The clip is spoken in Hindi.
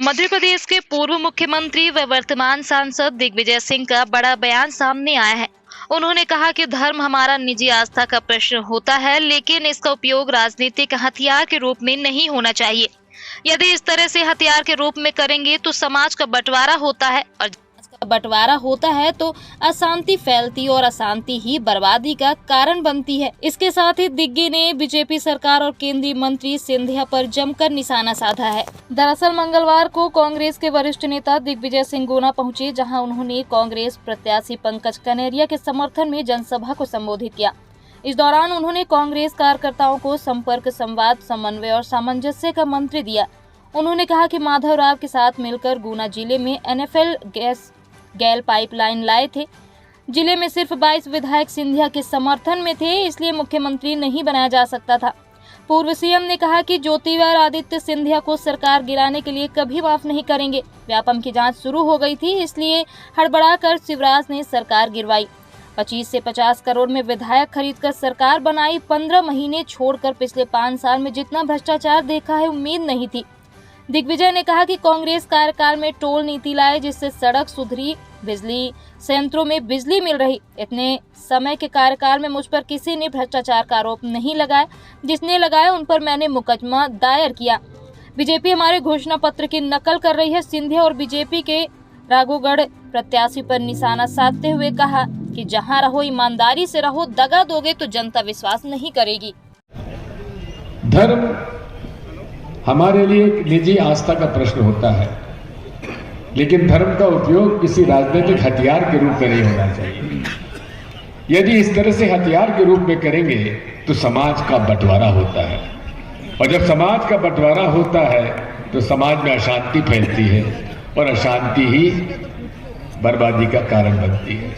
मध्य प्रदेश के पूर्व मुख्यमंत्री व वर्तमान सांसद दिग्विजय सिंह का बड़ा बयान सामने आया है। उन्होंने कहा कि धर्म हमारा निजी आस्था का प्रश्न होता है, लेकिन इसका उपयोग राजनीतिक हथियार के रूप में नहीं होना चाहिए। यदि इस तरह से हथियार के रूप में करेंगे तो समाज का बंटवारा होता है, और बंटवारा होता है तो अशांति फैलती और अशांति ही बर्बादी का कारण बनती है। इसके साथ ही दिग्गी ने बीजेपी सरकार और केंद्रीय मंत्री सिंधिया पर जमकर निशाना साधा है। दरअसल मंगलवार को कांग्रेस के वरिष्ठ नेता दिग्विजय सिंह गुना पहुंचे, जहां उन्होंने कांग्रेस प्रत्याशी पंकज कनेरिया के समर्थन में जनसभा को संबोधित किया। इस दौरान उन्होंने कांग्रेस कार्यकर्ताओं को संपर्क, संवाद, समन्वय और सामंजस्य का मंत्र दिया। उन्होंने कहा कि माधव राव के साथ मिलकर गुना जिले में NFL गैल पाइपलाइन लाए थे। जिले में सिर्फ 22 विधायक सिंधिया के समर्थन में थे, इसलिए मुख्यमंत्री नहीं बनाया जा सकता था। पूर्व सीएम ने कहा कि ज्योतिरादित्य सिंधिया को सरकार गिराने के लिए कभी माफ नहीं करेंगे। व्यापम की जांच शुरू हो गई थी, इसलिए हड़बड़ाकर शिवराज ने सरकार गिरवाई। 25 से 50 करोड़ में विधायक खरीदकर सरकार बनाई। 15 महीने छोड़कर पिछले 5 साल में जितना भ्रष्टाचार देखा है, उम्मीद नहीं थी। दिग्विजय ने कहा कि कांग्रेस कार्यकाल में टोल नीति लाए, जिससे सड़क सुधरी, बिजली संयंत्रों में बिजली मिल रही। इतने समय के कार्यकाल में मुझ पर किसी ने भ्रष्टाचार का आरोप नहीं लगाया। जिसने लगाया उन पर मैंने मुकदमा दायर किया। बीजेपी हमारे घोषणा पत्र की नकल कर रही है। सिंधिया और बीजेपी के राघोगढ़ प्रत्याशी पर निशाना साधते हुए कहा कि जहां रहो ईमानदारी से रहो, दगा दोगे तो जनता विश्वास नहीं करेगी। धर्म हमारे लिए एक निजी आस्था का प्रश्न होता है, लेकिन धर्म का उपयोग किसी राजनीतिक हथियार के रूप में नहीं होना चाहिए। यदि इस तरह से हथियार के रूप में करेंगे तो समाज का बंटवारा होता है, और जब समाज का बंटवारा होता है तो समाज में अशांति फैलती है, और अशांति ही बर्बादी का कारण बनती है।